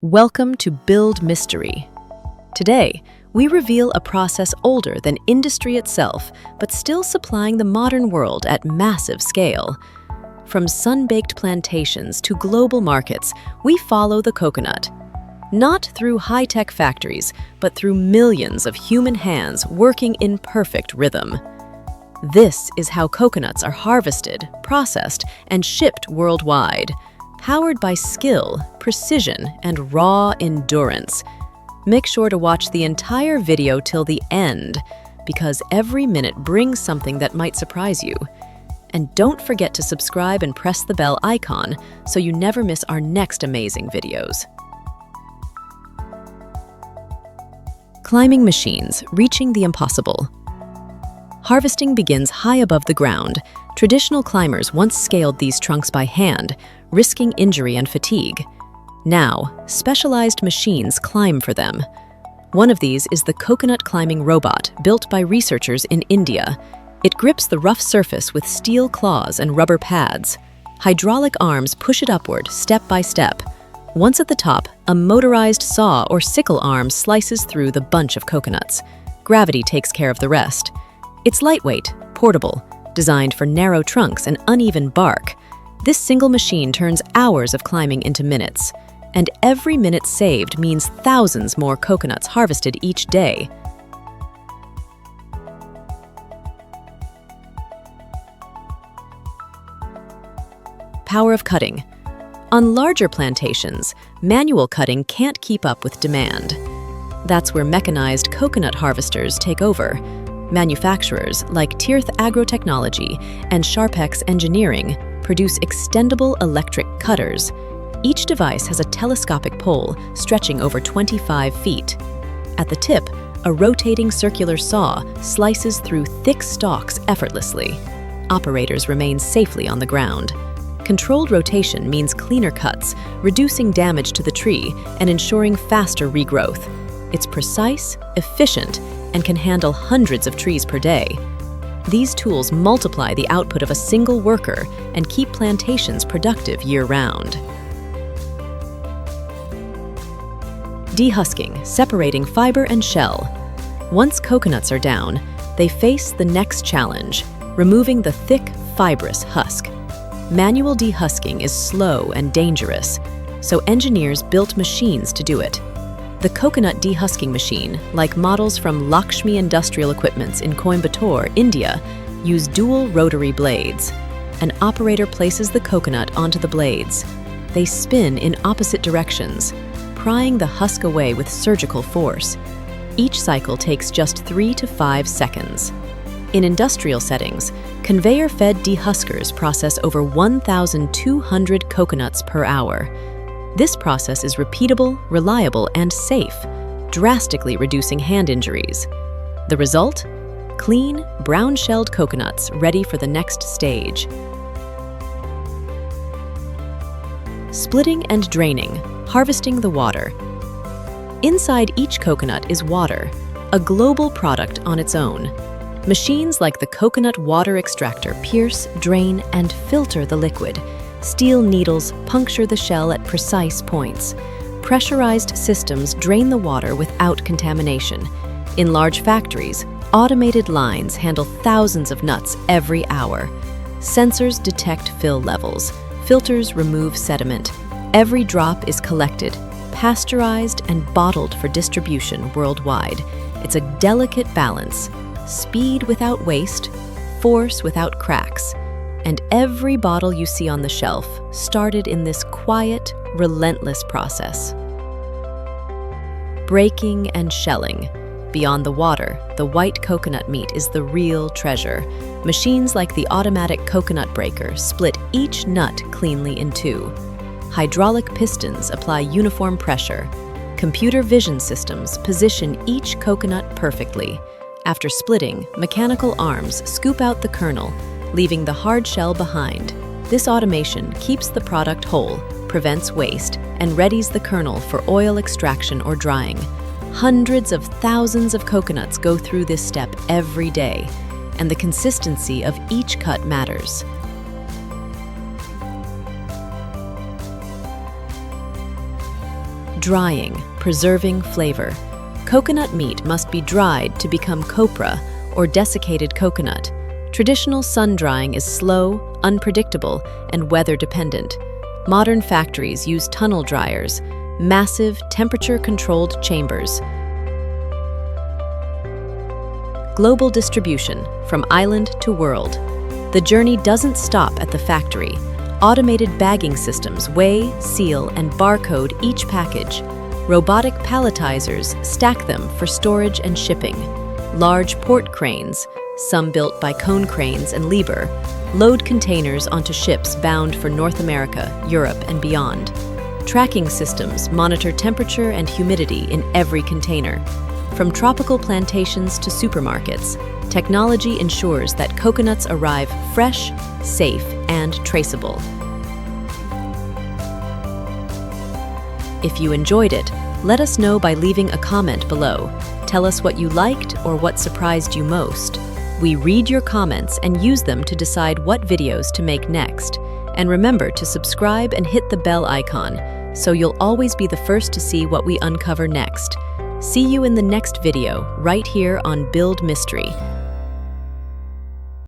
Welcome to Build Mystery. Today, we reveal a process older than industry itself, but still supplying the modern world at massive scale. From sun-baked plantations to global markets, we follow the coconut. Not through high-tech factories, but through millions of human hands working in perfect rhythm. This is how coconuts are harvested, processed, and shipped worldwide. Powered by skill, precision, and raw endurance. Make sure to watch the entire video till the end, because every minute brings something that might surprise you. And don't forget to subscribe and press the bell icon so you never miss our next amazing videos. Climbing machines, reaching the impossible. Harvesting begins high above the ground. Traditional climbers once scaled these trunks by hand, risking injury and fatigue. Now, specialized machines climb for them. One of these is the coconut climbing robot built by researchers in India. It grips the rough surface with steel claws and rubber pads. Hydraulic arms push it upward step by step. Once at the top, a motorized saw or sickle arm slices through the bunch of coconuts. Gravity takes care of the rest. It's lightweight, portable, designed for narrow trunks and uneven bark. This single machine turns hours of climbing into minutes, and every minute saved means thousands more coconuts harvested each day. Power of cutting. On larger plantations, manual cutting can't keep up with demand. That's where mechanized coconut harvesters take over. Manufacturers like Tirth Agrotechnology and Sharpex Engineering produce extendable electric cutters. Each device has a telescopic pole stretching over 25 feet. At the tip, a rotating circular saw slices through thick stalks effortlessly. Operators remain safely on the ground. Controlled rotation means cleaner cuts, reducing damage to the tree and ensuring faster regrowth. It's precise, efficient, and can handle hundreds of trees per day. These tools multiply the output of a single worker and keep plantations productive year-round. Dehusking, separating fiber and shell. Once coconuts are down, they face the next challenge, removing the thick, fibrous husk. Manual dehusking is slow and dangerous, so engineers built machines to do it. The coconut dehusking machine, like models from Lakshmi Industrial Equipments in Coimbatore, India, use dual rotary blades. An operator places the coconut onto the blades. They spin in opposite directions, prying the husk away with surgical force. Each cycle takes just 3 to 5 seconds. In industrial settings, conveyor-fed dehuskers process over 1,200 coconuts per hour. This process is repeatable, reliable, and safe, drastically reducing hand injuries. The result? Clean, brown-shelled coconuts ready for the next stage. Splitting and draining, harvesting the water. Inside each coconut is water, a global product on its own. Machines like the coconut water extractor pierce, drain, and filter the liquid. Steel needles puncture the shell at precise points. Pressurized systems drain the water without contamination. In large factories, automated lines handle thousands of nuts every hour. Sensors detect fill levels. Filters remove sediment. Every drop is collected, pasteurized, and bottled for distribution worldwide. It's a delicate balance. Speed without waste, force without cracks. And every bottle you see on the shelf started in this quiet, relentless process. Breaking and shelling. Beyond the water, the white coconut meat is the real treasure. Machines like the automatic coconut breaker split each nut cleanly in two. Hydraulic pistons apply uniform pressure. Computer vision systems position each coconut perfectly. After splitting, mechanical arms scoop out the kernel, leaving the hard shell behind. This automation keeps the product whole, prevents waste, and readies the kernel for oil extraction or drying. Hundreds of thousands of coconuts go through this step every day, and the consistency of each cut matters. Drying, preserving flavor. Coconut meat must be dried to become copra, or desiccated coconut. Traditional sun drying is slow, unpredictable, and weather-dependent. Modern factories use tunnel dryers, massive, temperature-controlled chambers. Global distribution, from island to world. The journey doesn't stop at the factory. Automated bagging systems weigh, seal, and barcode each package. Robotic palletizers stack them for storage and shipping. Large port cranes, some built by Cone Cranes and Lieber, load containers onto ships bound for North America, Europe, and beyond. Tracking systems monitor temperature and humidity in every container. From tropical plantations to supermarkets, technology ensures that coconuts arrive fresh, safe, and traceable. If you enjoyed it, let us know by leaving a comment below. Tell us what you liked or what surprised you most. We read your comments and use them to decide what videos to make next. And remember to subscribe and hit the bell icon, so you'll always be the first to see what we uncover next. See you in the next video, right here on Build Mystery.